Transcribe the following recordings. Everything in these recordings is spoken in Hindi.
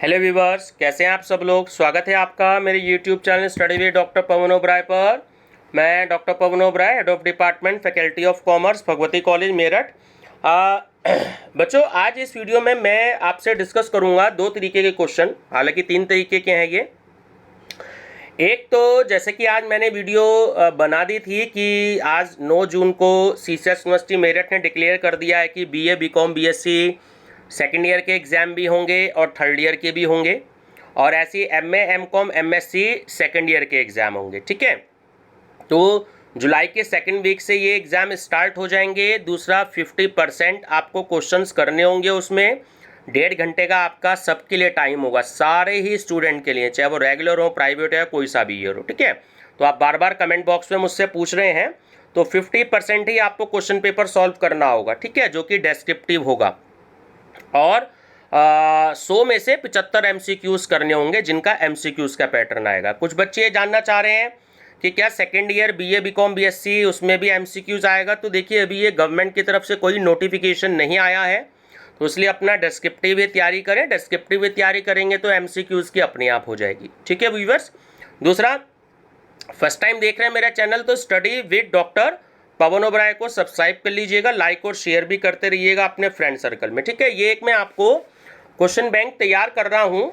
हेलो व्यूवर्स, कैसे हैं आप सब लोग। स्वागत है आपका मेरे YouTube channel study with doctor Pawan Oberoi पर। मैं doctor Pawan Oberoi, head of department faculty of commerce, Bhagwati college Meerut. बच्चों, आज इस वीडियो में मैं आपसे डिस्कस करूंगा दो तरीके के क्वेश्चन, हालांकि तीन तरीके के हैं ये। एक तो जैसे कि आज मैंने वीडियो बना दी थी कि आज 9 जून को सीसीएस यूनिवर्सिटी मेरठ ने डिक्लेयर कर दिया है कि BA, BCom, BSc second year के एग्ज़ाम भी होंगे और थर्ड ईयर के भी होंगे, और ऐसे MA, MCom, MSc second year के एग्ज़ाम होंगे। ठीक है, तो जुलाई के सेकेंड वीक से ये एग्ज़ाम स्टार्ट हो जाएंगे। दूसरा, 50% आपको क्वेश्चंस करने होंगे, उसमें 1.5 घंटे का आपका सबके लिए टाइम होगा, सारे ही स्टूडेंट के लिए, चाहे वो रेगुलर हो, प्राइवेट हो, कोई सा भी ईयर हो। ठीक है, तो आप बार बार कमेंट बॉक्स में मुझसे पूछ रहे हैं, तो 50% ही आपको क्वेश्चन पेपर सॉल्व करना होगा। ठीक है, जो कि डेस्क्रिप्टिव होगा, और 100 में से 75 MCQs करने होंगे, जिनका MCQs का पैटर्न आएगा। कुछ बच्चे ये जानना चाह रहे हैं कि क्या second year BA, BCom, BSc उसमें भी MCQs आएगा। तो देखिए, अभी ये गवर्नमेंट की तरफ से कोई नोटिफिकेशन नहीं आया है, तो इसलिए अपना डेस्क्रिप्टिव ही तैयारी करें। डेस्क्रिप्टिव ही तैयारी करेंगे तो MCQs की अपने आप हो जाएगी। ठीक है व्यूअर्स। दूसरा, फर्स्ट टाइम देख रहे हैं मेरा चैनल तो study with doctor Pawan Oberoi को सब्सक्राइब कर लीजिएगा, लाइक और शेयर भी करते रहिएगा अपने फ्रेंड सर्कल में। ठीक है, ये एक मैं आपको क्वेश्चन बैंक तैयार कर रहा हूँ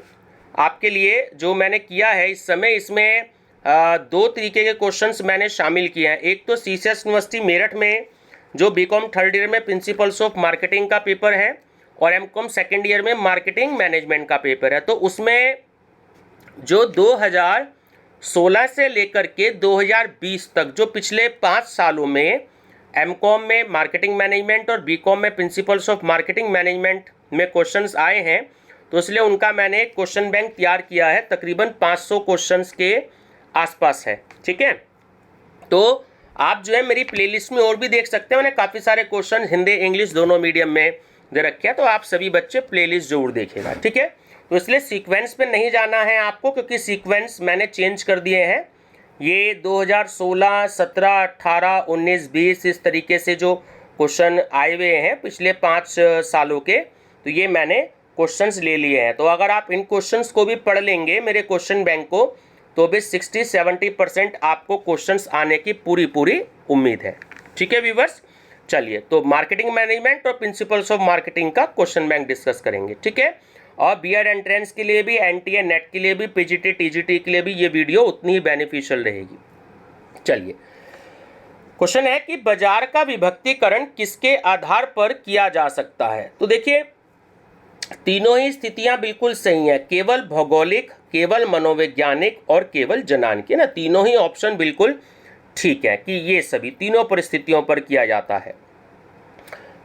आपके लिए, जो मैंने किया है इस समय। इसमें दो तरीके के क्वेश्चंस मैंने शामिल किए हैं। एक तो सीसीएस यूनिवर्सिटी मेरठ में जो बीकॉम थर्ड ईयर में प्रिंसिपल्स ऑफ मार्केटिंग का पेपर है, और एमकॉम सेकेंड ईयर में मार्केटिंग मैनेजमेंट का पेपर है। तो उसमें जो 2016 से लेकर के 2020 तक, जो पिछले 5 सालों में एमकॉम में मार्केटिंग मैनेजमेंट और बीकॉम में प्रिंसिपल्स ऑफ मार्केटिंग मैनेजमेंट में क्वेश्चंस आए हैं, तो इसलिए उनका मैंने क्वेश्चन बैंक तैयार किया है। तकरीबन 500 क्वेश्चंस के आसपास है। ठीक है, तो आप जो है मेरी प्लेलिस्ट में और भी देख सकते हैं, मैंने काफ़ी सारे क्वेश्चन हिंदी इंग्लिश दोनों मीडियम में दे रखे हैं, तो आप सभी बच्चे प्लेलिस्ट जरूर देखेगा। ठीक है, तो इसलिए सीक्वेंस पे नहीं जाना है आपको, क्योंकि सीक्वेंस मैंने चेंज कर दिए हैं। ये 2016, 17, 18, 19, 20 इस तरीके से जो क्वेश्चन आए हुए हैं पिछले 5 सालों के, तो ये मैंने क्वेश्चंस ले लिए हैं। तो अगर आप इन क्वेश्चंस को भी पढ़ लेंगे मेरे क्वेश्चन बैंक को, तो भी 60-70% आपको क्वेश्चंस आने की पूरी उम्मीद है। ठीक है व्यूवर्स, चलिए तो मार्केटिंग मैनेजमेंट और प्रिंसिपल्स ऑफ मार्केटिंग का क्वेश्चन बैंक डिस्कस करेंगे। ठीक है, और बीएड एंट्रेंस के लिए भी, एनटीए नेट के लिए भी, पीजीटी टीजीटी के लिए भी ये वीडियो उतनी ही बेनिफिशियल रहेगी। चलिए, क्वेश्चन है कि बाजार का विभक्तिकरण किसके आधार पर किया जा सकता है। तो देखिए, तीनों ही स्थितियां बिल्कुल सही है, केवल भौगोलिक, केवल मनोवैज्ञानिक और केवल जनानकी ना, तीनों ही ऑप्शन बिल्कुल ठीक है कि ये सभी तीनों परिस्थितियों पर किया जाता है।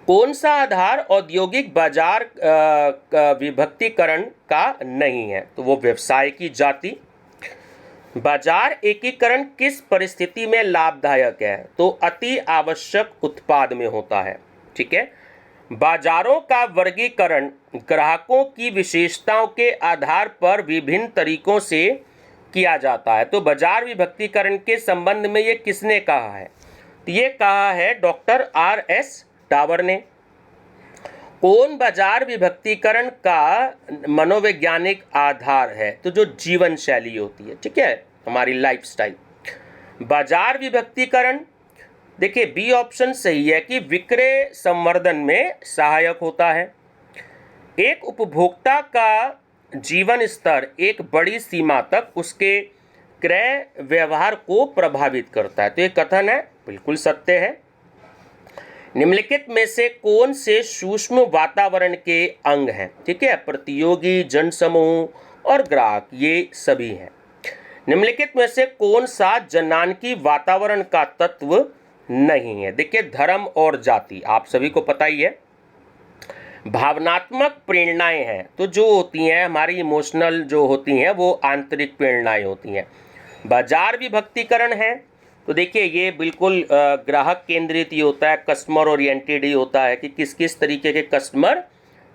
कौन सा आधार औद्योगिक बाजार विभक्तिकरण का नहीं है, तो वो व्यवसाय की जाति। बाजार एकीकरण किस परिस्थिति में लाभदायक है, तो अति आवश्यक उत्पाद में होता है। ठीक है, बाजारों का वर्गीकरण ग्राहकों की विशेषताओं के आधार पर विभिन्न तरीकों से किया जाता है। तो बाजार विभक्तिकरण के संबंध में ये किसने कहा है, तो ये कहा है डॉक्टर RS टावर ने। कौन बाजार विभक्तिकरण का मनोवैज्ञानिक आधार है, तो जो जीवन शैली होती है, ठीक है, हमारी लाइफस्टाइल। बाजार विभक्तिकरण, देखिए बी ऑप्शन सही है कि विक्रय संवर्धन में सहायक होता है। एक उपभोक्ता का जीवन स्तर एक बड़ी सीमा तक उसके क्रय व्यवहार को प्रभावित करता है, तो ये कथन है बिल्कुल सत्य है। निम्नलिखित में से कौन से सूक्ष्म वातावरण के अंग हैं, ठीक है, प्रतियोगी, जनसमूह और ग्राहक, ये सभी हैं। निम्नलिखित में से कौन सा जनानकी वातावरण का तत्व नहीं है, देखिए धर्म और जाति, आप सभी को पता ही है। भावनात्मक प्रेरणाएं हैं, तो जो होती हैं हमारी इमोशनल जो होती हैं वो आंतरिक प्रेरणाएं होती हैं। बाजार विभक्तिकरण है, तो देखिए ये बिल्कुल ग्राहक केंद्रित ही होता है, कस्टमर ओरिएंटेड ही होता है कि किस किस तरीके के कस्टमर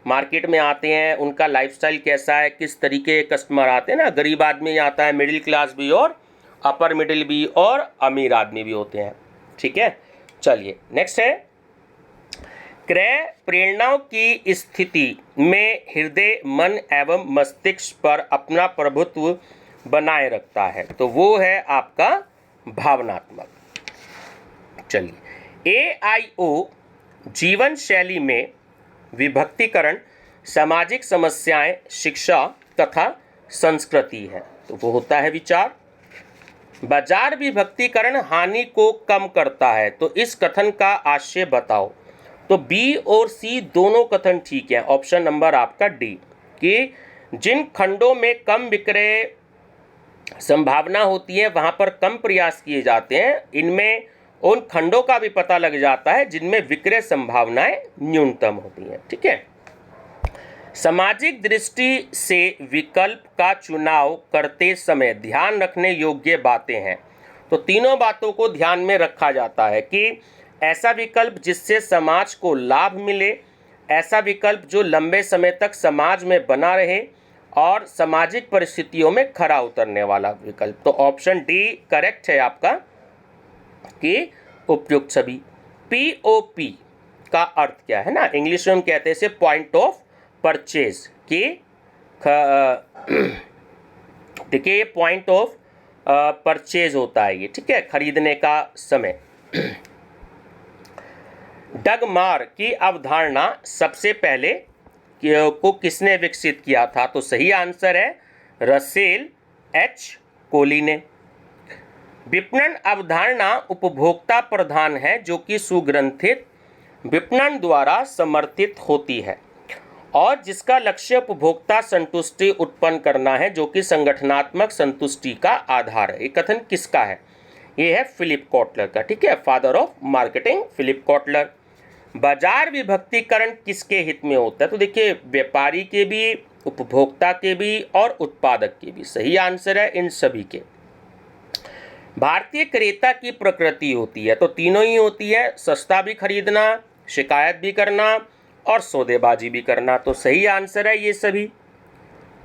मार्केट में आते हैं, उनका लाइफस्टाइल कैसा है, किस तरीके के कस्टमर आते हैं ना, गरीब आदमी आता है, मिडिल क्लास भी और अपर मिडिल भी और अमीर आदमी भी होते हैं। ठीक है, चलिए नेक्स्ट है क्रय प्रेरणाओं की स्थिति में हृदय, मन एवं मस्तिष्क पर अपना प्रभुत्व बनाए रखता है, तो वो है आपका भावनात्मक। चलिए, AIO जीवन शैली में विभक्तिकरण, सामाजिक समस्याएं, शिक्षा तथा संस्कृति है, तो वो होता है विचार। बाजार विभक्तिकरण हानि को कम करता है, तो इस कथन का आशय बताओ। तो बी और सी दोनों कथन ठीक है। ऑप्शन नंबर आपका डी, कि जिन खंडों में कम विक्रय संभावना होती है वहां पर कम प्रयास किए जाते हैं, इनमें उन खंडों का भी पता लग जाता है जिनमें विक्रय संभावनाएं न्यूनतम होती हैं। ठीक है। सामाजिक दृष्टि से विकल्प का चुनाव करते समय ध्यान रखने योग्य बातें हैं, तो तीनों बातों को ध्यान में रखा जाता है कि ऐसा विकल्प जिससे समाज को लाभ मिले, ऐसा विकल्प जो लंबे समय तक समाज में बना रहे, और सामाजिक परिस्थितियों में खरा उतरने वाला विकल्प। तो ऑप्शन डी करेक्ट है आपका, कि उपयुक्त सभी। POP का अर्थ क्या है ना, इंग्लिश में हम कहते हैं इसे पॉइंट ऑफ परचेज, कि देखिए ये पॉइंट ऑफ परचेज होता है ये, ठीक है, खरीदने का समय। डगमार की अवधारणा सबसे पहले को किसने विकसित किया था? तो सही आंसर है रसेल H कोली ने। विपणन अवधारणा उपभोक्ता प्रधान है, जो कि सुग्रंथित विपणन द्वारा समर्थित होती है और जिसका लक्ष्य उपभोक्ता संतुष्टि उत्पन्न करना है, जो कि संगठनात्मक संतुष्टि का आधार है। ये कथन किसका है? ये है फिलिप कॉटलर का, ठीक है, father of marketing Philip Kotler. बाजार विभक्तिकरण किसके हित में होता है? तो देखिए, व्यापारी के भी, उपभोक्ता के भी और उत्पादक के भी। सही आंसर है इन सभी के। भारतीय क्रेता की प्रकृति होती है, तो तीनों ही होती है, सस्ता भी खरीदना, शिकायत भी करना और सौदेबाजी भी करना। तो सही आंसर है ये सभी।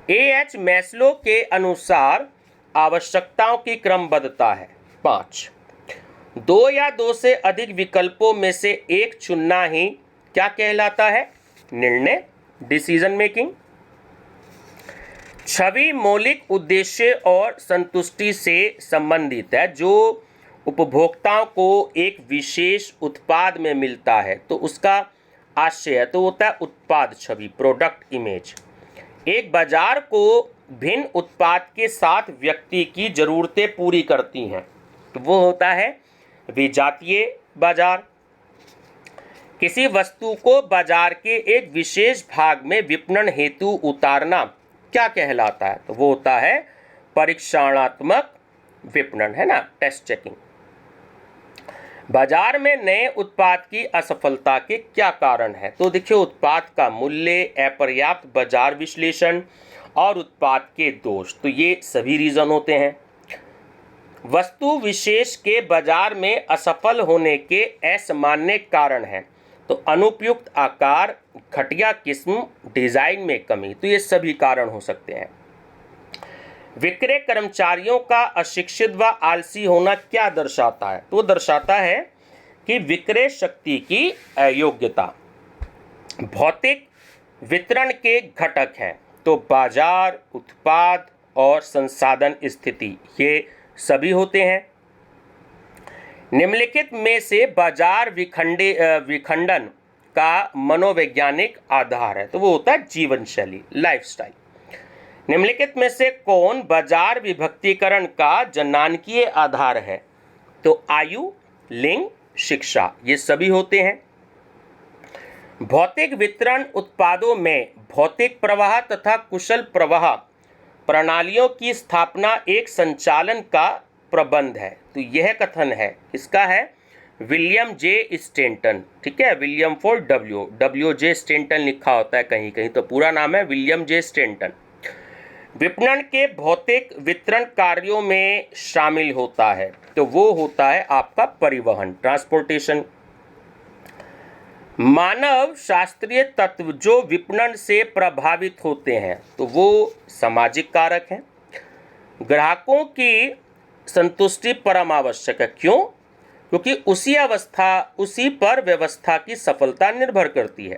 AH मैस्लो के अनुसार आवश्यकताओं की क्रमबद्धता है 5। 2 या 2 से अधिक विकल्पों में से एक चुनना ही क्या कहलाता है? निर्णय, डिसीजन मेकिंग। छवि मौलिक उद्देश्य और संतुष्टि से संबंधित है, जो उपभोक्ताओं को एक विशेष उत्पाद में मिलता है, तो उसका आशय है, तो होता है उत्पाद छवि, प्रोडक्ट इमेज। एक बाजार को भिन्न उत्पाद के साथ व्यक्ति की जरूरतें पूरी करती हैं, तो वो होता है विजातीय बाजार। किसी वस्तु को बाजार के एक विशेष भाग में विपणन हेतु उतारना क्या कहलाता है? तो वो होता है परीक्षणात्मक विपणन, है ना, टेस्ट चेकिंग। बाजार में नए उत्पाद की असफलता के क्या कारण है? तो देखिए, उत्पाद का मूल्य, अपर्याप्त बाजार विश्लेषण और उत्पाद के दोष, तो ये सभी रीजन होते हैं। वस्तु विशेष के बाजार में असफल होने के असामान्य कारण हैं, तो अनुपयुक्त आकार, घटिया किस्म, डिजाइन में कमी, तो ये सभी कारण हो सकते हैं। विक्रय कर्मचारियों का अशिक्षित व आलसी होना क्या दर्शाता है? तो दर्शाता है कि विक्रय शक्ति की अयोग्यता। भौतिक वितरण के घटक हैं, तो बाजार, उत्पाद और संसाधन स्थिति, ये सभी होते हैं। निम्नलिखित में से बाजार विखंडन का मनोवैज्ञानिक आधार है, तो वो होता है जीवन शैली, लाइफस्टाइल। निम्नलिखित में से कौन बाजार विभक्तिकरण का जनांकीय आधार है? तो आयु, लिंग, शिक्षा, ये सभी होते हैं। भौतिक वितरण उत्पादों में भौतिक प्रवाह तथा कुशल प्रवाह प्रणालियों की स्थापना एक संचालन का प्रबंध है, तो यह कथन है, इसका है विलियम जे स्टेंटन, ठीक है, William for W J Stanton लिखा होता है कहीं कहीं, तो पूरा नाम है विलियम जे स्टेंटन। विपणन के भौतिक वितरण कार्यों में शामिल होता है, तो वो होता है आपका परिवहन, ट्रांसपोर्टेशन। मानव शास्त्रीय तत्व जो विपणन से प्रभावित होते हैं, तो वो सामाजिक कारक हैं। ग्राहकों की संतुष्टि परम आवश्यक है, क्यों? क्योंकि उसी पर व्यवस्था की सफलता निर्भर करती है।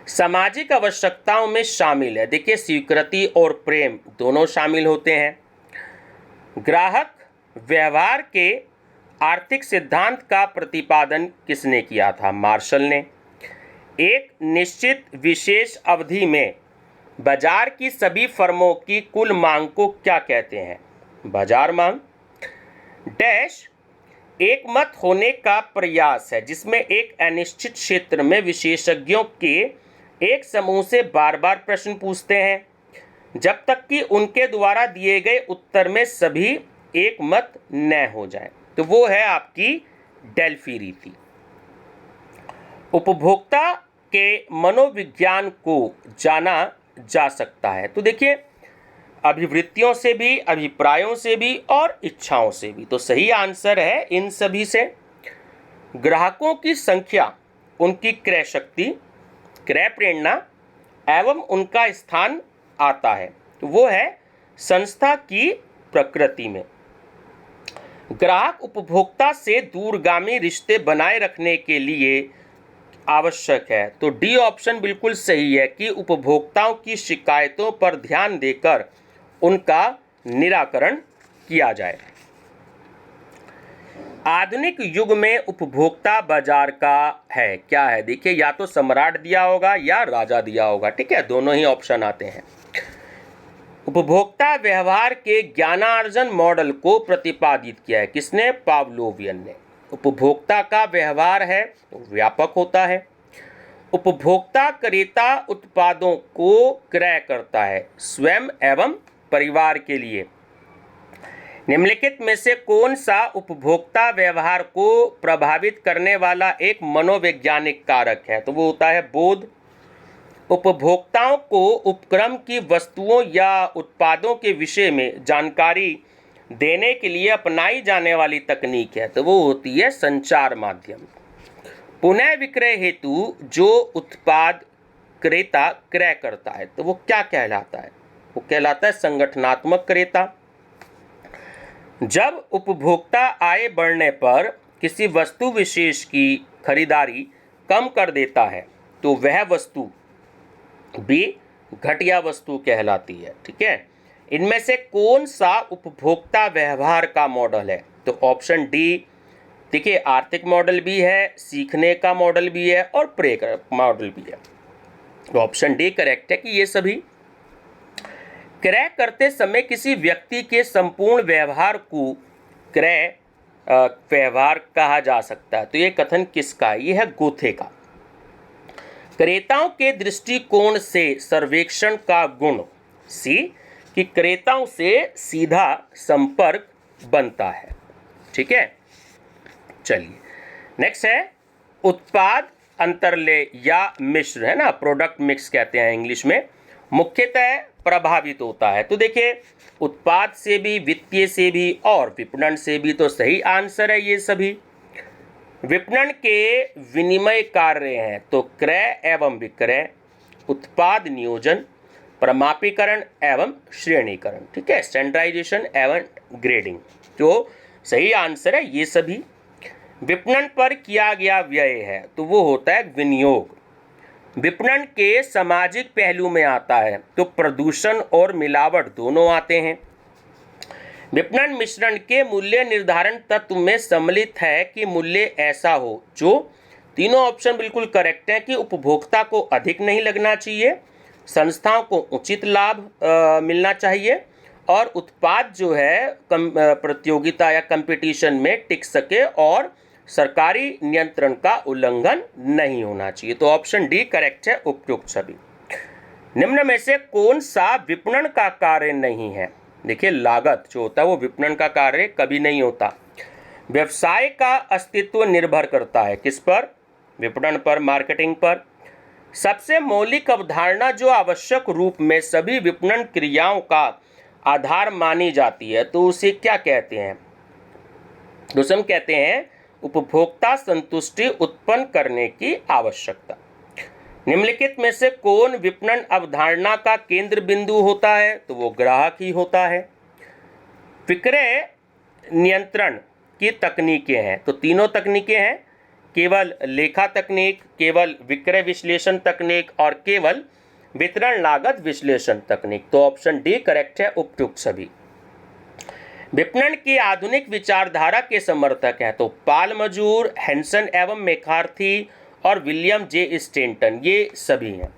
सामाजिक आवश्यकताओं में शामिल है, देखिए स्वीकृति और प्रेम दोनों शामिल होते हैं। ग्राहक व्यवहार के आर्थिक सिद्धांत का प्रतिपादन किसने किया था? मार्शल ने। एक निश्चित विशेष अवधि में बाजार की सभी फर्मों की कुल मांग को क्या कहते हैं? बाजार मांग। डैश एक मत होने का प्रयास है जिसमें एक अनिश्चित क्षेत्र में विशेषज्ञों के एक समूह से बार बार प्रश्न पूछते हैं जब तक कि उनके द्वारा दिए गए उत्तर में सभी एक मत न हो जाए। तो वो है आपकी डेल्फी रीति। उपभोक्ता के मनोविज्ञान को जाना जा सकता है, तो देखिए अभिवृत्तियों से भी, अभिप्रायों से भी और इच्छाओं से भी। तो सही आंसर है इन सभी से। ग्राहकों की संख्या, उनकी क्रय शक्ति, क्रय प्रेरणा एवं उनका स्थान आता है, तो वो है संस्था की प्रकृति में। ग्राहक उपभोक्ता से दूरगामी रिश्ते बनाए रखने के लिए आवश्यक है, तो डी ऑप्शन बिल्कुल सही है कि उपभोक्ताओं की शिकायतों पर ध्यान देकर उनका निराकरण किया जाए। आधुनिक युग में उपभोक्ता बाजार का है क्या है? देखिए या तो सम्राट दिया होगा या राजा दिया होगा, ठीक है, दोनों ही ऑप्शन आते हैं। उपभोक्ता व्यवहार के ज्ञानार्जन मॉडल को प्रतिपादित किया है किसने? पावलोवियन ने। उपभोक्ता का व्यवहार है तो व्यापक होता है। उपभोक्ता क्रेता उत्पादों को क्रय करता है स्वयं एवं परिवार के लिए। निम्नलिखित में से कौन सा उपभोक्ता व्यवहार को प्रभावित करने वाला एक मनोवैज्ञानिक कारक है? तो वो होता है बोध। उपभोक्ताओं को उपक्रम की वस्तुओं या उत्पादों के विषय में जानकारी देने के लिए अपनाई जाने वाली तकनीक है, तो वो होती है संचार माध्यम। पुनः विक्रय हेतु जो उत्पाद क्रेता क्रय करता है तो वो क्या कहलाता है? वो कहलाता है संगठनात्मक क्रेता। जब उपभोक्ता आय बढ़ने पर किसी वस्तु विशेष की खरीदारी कम कर देता है तो वह वस्तु भी घटिया वस्तु कहलाती है, ठीक है। इनमें से कौन सा उपभोक्ता व्यवहार का मॉडल है? तो ऑप्शन डी। देखिए आर्थिक मॉडल भी है, सीखने का मॉडल भी है और प्रे मॉडल भी है, तो ऑप्शन डी करेक्ट है कि ये सभी। क्रय करते समय किसी व्यक्ति के संपूर्ण व्यवहार को क्रय व्यवहार कहा जा सकता है, तो ये कथन किसका? ये है गोथे का। क्रेताओं के दृष्टिकोण से सर्वेक्षण का गुण सी कि क्रेताओं से सीधा संपर्क बनता है, ठीक है। चलिए नेक्स्ट है उत्पाद अंतरलय या मिश्र, है ना, प्रोडक्ट मिक्स कहते हैं इंग्लिश में, मुख्यतः प्रभावित होता है। तो देखिए उत्पाद से भी, वित्तीय से भी और विपणन से भी, तो सही आंसर है ये सभी। विपणन के विनिमय कार्य हैं तो क्रय एवं विक्रय, उत्पाद नियोजन, प्रमापीकरण एवं श्रेणीकरण, ठीक है, स्टैंडर्डाइजेशन एवं ग्रेडिंग, तो सही आंसर है ये सभी। विपणन पर किया गया व्यय है तो वो होता है विनियोग। विपणन के सामाजिक पहलू में आता है तो प्रदूषण और मिलावट दोनों आते हैं। विपणन मिश्रण के मूल्य निर्धारण तत्व में सम्मिलित है कि मूल्य ऐसा हो जो, तीनों ऑप्शन बिल्कुल करेक्ट हैं कि उपभोक्ता को अधिक नहीं लगना चाहिए, संस्थाओं को उचित लाभ मिलना चाहिए और उत्पाद जो है प्रतियोगिता या कंपटीशन में टिक सके और सरकारी नियंत्रण का उल्लंघन नहीं होना चाहिए। तो ऑप्शन डी करेक्ट है उपयुक्त सभी। निम्न में से कौन सा विपणन का कार्य नहीं है? देखिए लागत जो होता है वो विपणन का कार्य कभी नहीं होता। व्यवसाय का अस्तित्व निर्भर करता है किस पर? विपणन पर, मार्केटिंग पर। सबसे मौलिक अवधारणा जो आवश्यक रूप में सभी विपणन क्रियाओं का आधार मानी जाती है तो उसे क्या कहते हैं? तो हम कहते हैं उपभोक्ता संतुष्टि उत्पन्न करने की आवश्यकता। निम्नलिखित में से कौन विपणन अवधारणा का केंद्र बिंदु होता है? तो वो ग्राहक ही होता है। विक्रय नियंत्रण की तकनीकें हैं। तो तीनों तकनीकें हैं, केवल लेखा तकनीक, केवल विक्रय विश्लेषण तकनीक और केवल वितरण लागत विश्लेषण तकनीक। तो ऑप्शन डी करेक्ट है, उपयुक्त सभी। विपणन की आधुनिक विचारधारा के समर्थक हैं तो पाल मजूर, हैंसन एवं मैकार्थी और विलियम जे स्टेंटन, ये सभी हैं।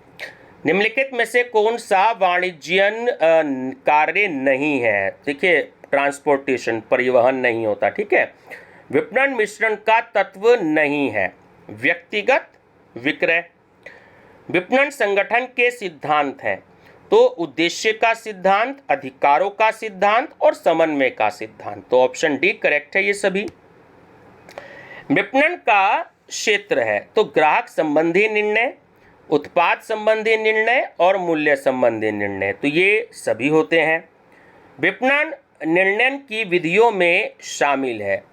निम्नलिखित में से कौन सा वाणिज्यन कार्य नहीं है? देखिए, ट्रांसपोर्टेशन, परिवहन नहीं होता, ठीक है। विपणन मिश्रण का तत्व नहीं है। व्यक्तिगत विक्रय। विपणन संगठन के सिद्धांत हैं तो उद्देश्य का सिद्धांत, अधिकारों का सिद्धांत और समन्वय का सिद्धांत। तो ऑप्शन डी करेक्ट है ये सभी। विपणन का क्षेत्र है तो ग्राहक संबंधी निर्णय, उत्पाद संबंधी निर्णय और मूल्य संबंधी निर्णय, तो ये सभी होते हैं। विपणन निर्णय की विधियों में शामिल है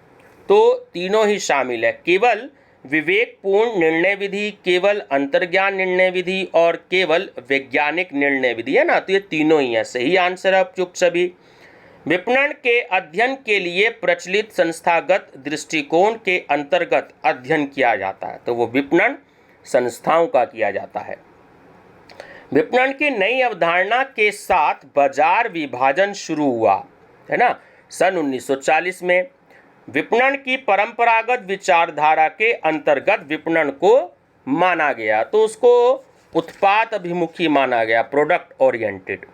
तो तीनों ही शामिल है, केवल विवेकपूर्ण निर्णय विधि, केवल अंतर्ज्ञान निर्णय विधि और केवल वैज्ञानिक निर्णय विधि, है ना। तो ये तीनों ही है, सही आंसर है उपयुक्त सभी। विपणन के अध्ययन के लिए प्रचलित संस्थागत दृष्टिकोण के अंतर्गत अध्ययन किया जाता है तो वो विपणन संस्थाओं का किया जाता है। विपणन की नई अवधारणा के साथ बाजार विभाजन शुरू हुआ, है ना, सन 1940 में। विपणन की परंपरागत विचारधारा के अंतर्गत विपणन को माना गया तो उसको उत्पाद अभिमुखी माना गया, प्रोडक्ट ओरिएंटेड।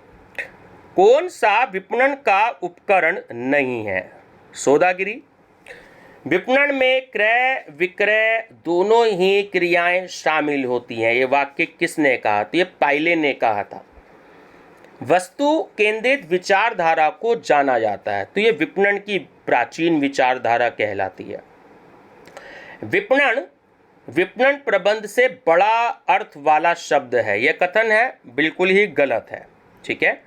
कौन सा विपणन का उपकरण नहीं है? सौदागिरी। विपणन में क्रय विक्रय दोनों ही क्रियाएं शामिल होती हैं। ये वाक्य किसने कहा? तो ये पाइले ने कहा था। वस्तु केंद्रित विचारधारा को जाना जाता है तो ये विपणन की प्राचीन विचारधारा कहलाती है। विपणन प्रबंध से बड़ा अर्थ वाला शब्द है, यह कथन है बिल्कुल ही गलत है, ठीक है।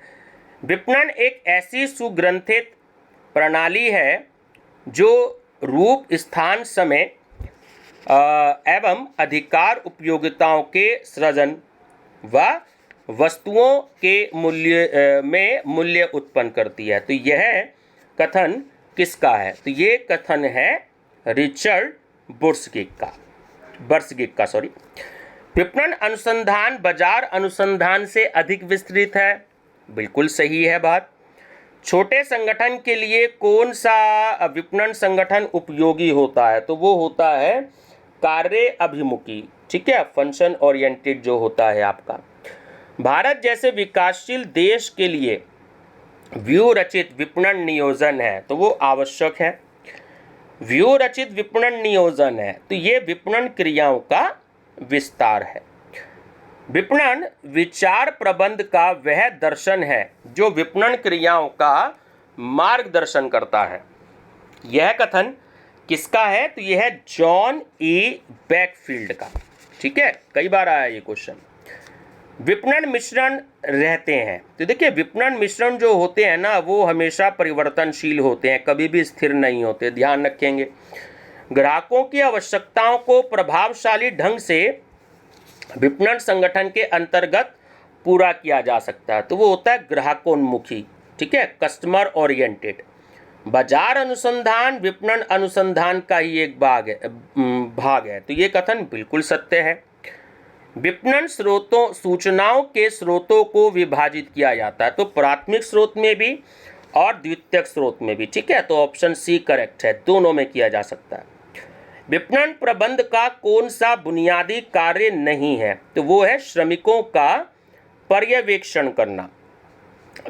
विपणन एक ऐसी सुग्रंथित प्रणाली है जो रूप, स्थान, समय एवं अधिकार उपयोगिताओं के सृजन व वस्तुओं के मूल्य उत्पन्न करती है। तो यह कथन किसका है? तो ये कथन है रिचर्ड बर्सगिग का। विपणन अनुसंधान बाजार अनुसंधान से अधिक विस्तृत है, बिल्कुल सही है बात। छोटे संगठन के लिए कौन सा विपणन संगठन उपयोगी होता है? तो वो होता है कार्य अभिमुखी, ठीक है, फंक्शन ओरिएंटेड जो होता है आपका। भारत जैसे विकासशील देश के लिए व्यूह रचित विपणन नियोजन है तो वो आवश्यक है। व्यूह रचित विपणन नियोजन है तो ये विपणन क्रियाओं का विस्तार है। विपणन विचार प्रबंध का वह दर्शन है जो विपणन क्रियाओं का मार्गदर्शन करता है। यह कथन किसका है? तो यह है जॉन ई बैकफील्ड का, ठीक है, कई बार आया ये क्वेश्चन। विपणन मिश्रण रहते हैं तो देखिए, विपणन मिश्रण जो होते हैं ना वो हमेशा परिवर्तनशील होते हैं, कभी भी स्थिर नहीं होते, ध्यान रखेंगे। ग्राहकों की आवश्यकताओं को प्रभावशाली ढंग से विपणन संगठन के अंतर्गत पूरा किया जा सकता है तो वो होता है ग्राहकोन्मुखी, ठीक है, कस्टमर ओरिएंटेड। बाजार अनुसंधान विपणन अनुसंधान का ही एक भाग है तो ये कथन बिल्कुल सत्य है। विपणन सूचनाओं के स्रोतों को विभाजित किया जाता है तो प्राथमिक स्रोत में भी और द्वितीयक स्रोत में भी, ठीक है, तो ऑप्शन सी करेक्ट है, दोनों में किया जा सकता है। विपणन प्रबंध का कौन सा बुनियादी कार्य नहीं है? तो वो है श्रमिकों का पर्यवेक्षण करना।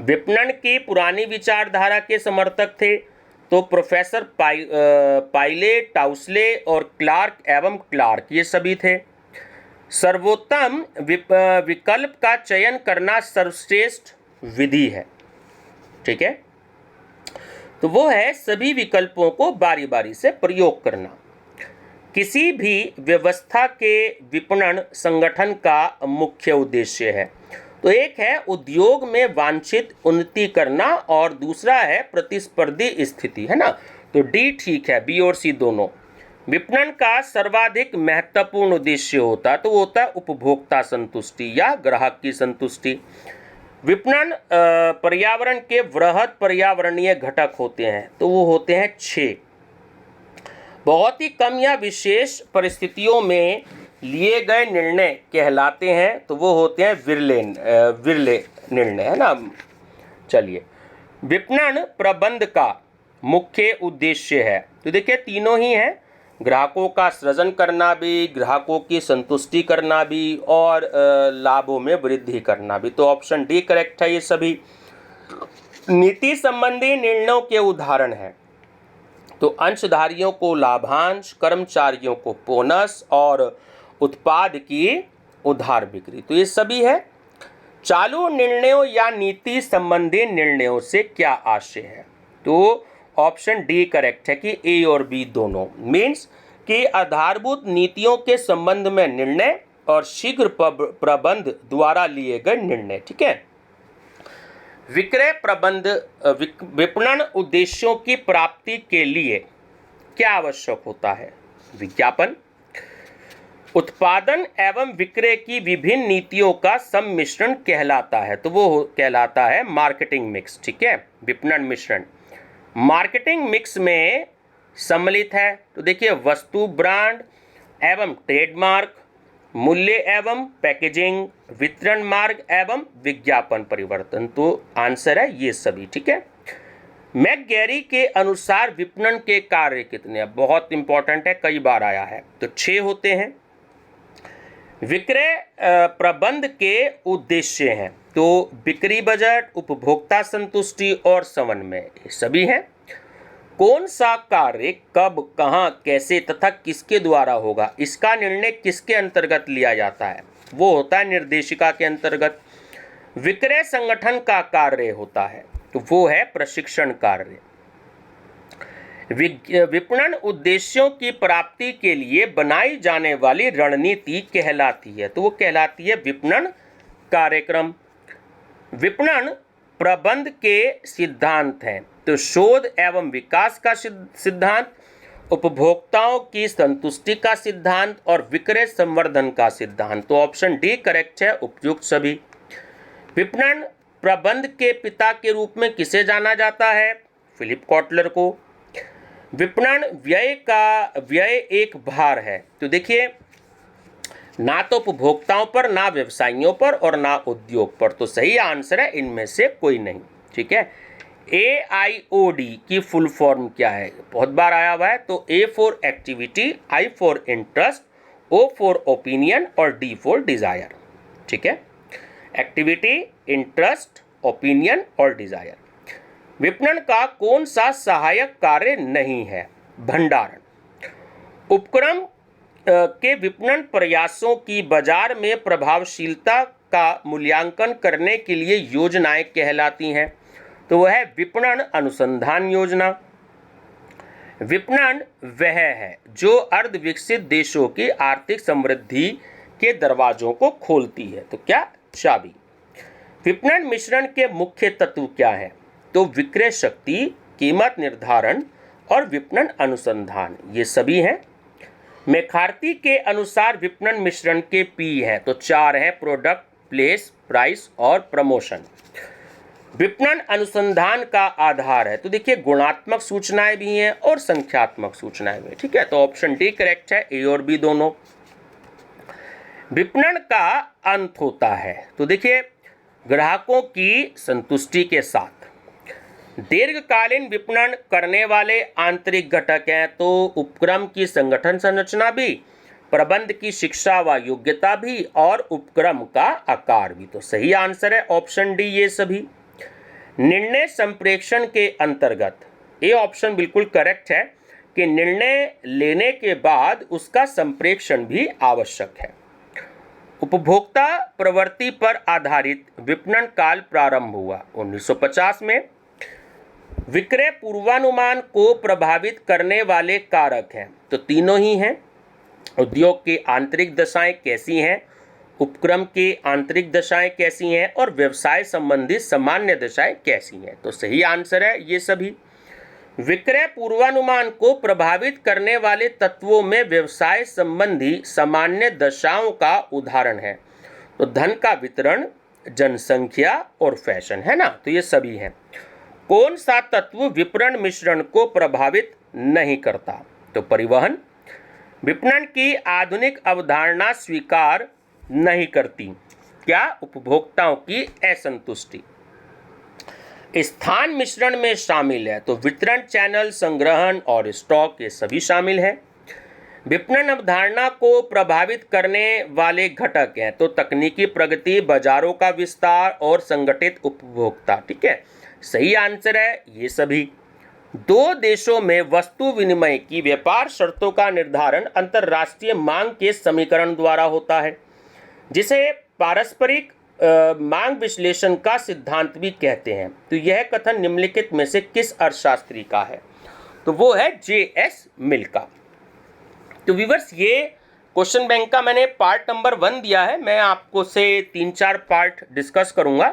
विपणन की पुरानी विचारधारा के समर्थक थे तो प्रोफेसर पाइले, टाउसले और क्लार्क ये सभी थे। सर्वोत्तम विकल्प का चयन करना सर्वश्रेष्ठ विधि है, ठीक है, तो वो है सभी विकल्पों को बारी बारी से प्रयोग करना। किसी भी व्यवस्था के विपणन संगठन का मुख्य उद्देश्य है तो एक है उद्योग में वांछित उन्नति करना और दूसरा है प्रतिस्पर्धी स्थिति, है ना। तो डी ठीक है, बी और सी दोनों। विपणन का सर्वाधिक महत्वपूर्ण उद्देश्य होता है तो वो होता है उपभोक्ता संतुष्टि या ग्राहक की संतुष्टि। विपणन पर्यावरण के वृहद पर्यावरणीय घटक होते हैं तो वो होते हैं 6, बहुत ही कम या विशेष परिस्थितियों में लिए गए निर्णय कहलाते हैं, तो वो होते हैं विरले निर्णय, है ना। चलिए, विपणन प्रबंध का मुख्य उद्देश्य है, तो देखिए तीनों ही हैं, ग्राहकों का सृजन करना भी, ग्राहकों की संतुष्टि करना भी, और लाभों में वृद्धि करना भी। तो ऑप्शन डी करेक्ट है। ये सभी नीति संबंधी निर्णयों के उदाहरण हैं, तो अंशधारियों को लाभांश, कर्मचारियों को बोनस और उत्पाद की उधार बिक्री, तो ये सभी है। चालू निर्णयों या नीति संबंधी निर्णयों से क्या आशय है, तो ऑप्शन डी करेक्ट है कि ए और बी दोनों, मीन्स कि आधारभूत नीतियों के संबंध में निर्णय और शीघ्र प्रबंध द्वारा लिए गए निर्णय। ठीक है। विक्रय प्रबंध विपणन उद्देश्यों की प्राप्ति के लिए क्या आवश्यक होता है? विज्ञापन। उत्पादन एवं विक्रय की विभिन्न नीतियों का सम्मिश्रण कहलाता है, तो वो कहलाता है मार्केटिंग मिक्स। ठीक है, विपणन मिश्रण मार्केटिंग मिक्स में सम्मिलित है। तो देखिए, वस्तु, ब्रांड एवं ट्रेडमार्क, मूल्य एवं पैकेजिंग, वितरण मार्ग एवं विज्ञापन परिवर्तन, तो आंसर है ये सभी। ठीक है। मैकगैरी के अनुसार विपणन के कार्य कितने हैं? बहुत इंपॉर्टेंट है, कई बार आया है, तो 6 होते हैं। विक्रय प्रबंध के उद्देश्य हैं, तो बिक्री, बजट, उपभोक्ता संतुष्टि और समन्वय, ये सभी हैं। कौन सा कार्य कब, कहां, कैसे तथा किसके द्वारा होगा, इसका निर्णय किसके अंतर्गत लिया जाता है? वो होता है निर्देशिका के अंतर्गत। विक्रय संगठन का कार्य होता है, तो वो है प्रशिक्षण कार्य। विपणन उद्देश्यों की प्राप्ति के लिए बनाई जाने वाली रणनीति कहलाती है, तो वो कहलाती है विपणन कार्यक्रम। विपणन प्रबंध के सिद्धांत हैं, तो शोध एवं विकास का सिद्धांत, उपभोक्ताओं की संतुष्टि का सिद्धांत और विक्रय संवर्धन का सिद्धांत, तो ऑप्शन डी करेक्ट है, उपयुक्त सभी। विपणन प्रबंध के पिता के रूप में किसे जाना जाता है? फिलिप कॉटलर को। विपणन व्यय एक भार है, तो देखिए ना तो उपभोक्ताओं पर, ना व्यवसायियों पर और ना उद्योग पर, तो सही आंसर है इनमें से कोई नहीं। ठीक है। AIOD की फुल फॉर्म क्या है? बहुत बार आया हुआ है, तो A for activity, I for interest, O for opinion और D फॉर डिजायर। ठीक है, एक्टिविटी, इंटरेस्ट, ओपिनियन और डिजायर। विपणन का कौन सा सहायक कार्य नहीं है? भंडारण। उपक्रम के विपणन प्रयासों की बाजार में प्रभावशीलता का मूल्यांकन करने के लिए योजनाएं कहलाती हैं, तो वह है विपणन अनुसंधान योजना। विपणन वह है जो अर्ध विकसित देशों की आर्थिक समृद्धि के दरवाजों को खोलती है, तो क्या? चाबी। विपणन मिश्रण के मुख्य तत्व क्या है? तो विक्रय शक्ति, कीमत निर्धारण और विपणन अनुसंधान, ये सभी हैं। मैकार्थी के अनुसार विपणन मिश्रण के P है, तो 4 है, प्रोडक्ट, प्लेस, प्राइस और प्रमोशन। विपणन अनुसंधान का आधार है, तो देखिए गुणात्मक सूचनाएं भी हैं और संख्यात्मक सूचनाएं भी। ठीक है, तो ऑप्शन डी करेक्ट है, ए और बी दोनों। विपणन का अंत होता है, तो देखिए ग्राहकों की संतुष्टि के साथ। दीर्घकालीन विपणन करने वाले आंतरिक घटक हैं, तो उपक्रम की संगठन संरचना भी, प्रबंध की शिक्षा व योग्यता भी और उपक्रम का आकार भी, तो सही आंसर है ऑप्शन डी ये सभी। निर्णय संप्रेषण के अंतर्गत ये ऑप्शन बिल्कुल करेक्ट है कि निर्णय लेने के बाद उसका संप्रेषण भी आवश्यक है। उपभोक्ता प्रवृत्ति पर आधारित विपणन काल प्रारंभ हुआ 1950 में। विक्रय पूर्वानुमान को प्रभावित करने वाले कारक हैं, तो तीनों ही हैं। उद्योग की आंतरिक दशाएं कैसी हैं, उपक्रम की आंतरिक दशाएं कैसी हैं और व्यवसाय संबंधी सामान्य दशाएं कैसी हैं, तो सही आंसर है ये सभी। विक्रय पूर्वानुमान को प्रभावित करने वाले तत्वों में व्यवसाय संबंधी सामान्य दशाओं का उदाहरण है, तो धन का वितरण, जनसंख्या और फैशन, है ना, तो ये सभी हैं। कौन सा तत्व विपणन मिश्रण को प्रभावित नहीं करता? तो परिवहन। विपणन की आधुनिक अवधारणा स्वीकार नहीं करती। क्या? उपभोक्ताओं की असंतुष्टि। स्थान मिश्रण में शामिल है, तो वितरण चैनल, संग्रहण और स्टॉक, ये सभी शामिल हैं। विपणन अवधारणा को प्रभावित करने वाले घटक हैं, तो तकनीकी प्रगति, बाजारों का विस्तार और संगठित उपभोक्ता। ठीक है, सही आंसर है ये सभी। दो देशों में वस्तु विनिमय की व्यापार शर्तों का निर्धारण अंतर्राष्ट्रीय मांग के समीकरण द्वारा होता है, जिसे पारस्परिक मांग विश्लेषण का सिद्धांत भी कहते हैं। तो यह कथन निम्नलिखित में से किस अर्थशास्त्री का है? तो वो है J.S. मिल का। तो व्यूअर्स, ये क्वेश्चन बैंक का मैंने पार्ट नंबर 1 दिया है। मैं आपको से 3-4 पार्ट डिस्कस करूंगा।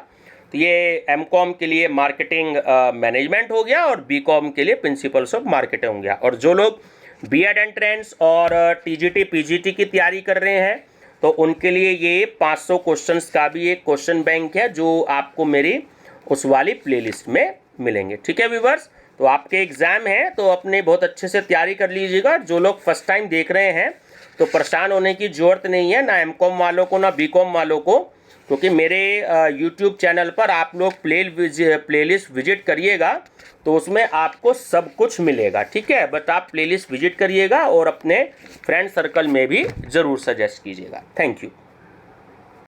तो ये M.Com के लिए मार्केटिंग मैनेजमेंट हो गया और B.Com के लिए प्रिंसिपल्स ऑफ मार्केटिंग हो गया। और जो लोग B.Ed एंट्रेंस और TGT PGT की तैयारी कर रहे हैं, तो उनके लिए ये 500 क्वेश्चंस का भी एक क्वेश्चन बैंक है, जो आपको मेरी उस वाली प्लेलिस्ट में मिलेंगे। ठीक है व्यूअर्स, तो आपके एग्जाम है, तो अपने बहुत अच्छे से तैयारी कर लीजिएगा। जो लोग फर्स्ट टाइम देख रहे हैं, तो परेशान होने की जरूरत नहीं है, ना M.Com वालों को ना B.Com वालों को, क्योंकि मेरे YouTube चैनल पर आप लोग प्लेलिस्ट विजिट करिएगा, तो उसमें आपको सब कुछ मिलेगा। ठीक है, बट आप प्लेलिस्ट विजिट करिएगा और अपने फ्रेंड सर्कल में भी ज़रूर सजेस्ट कीजिएगा। Thank you.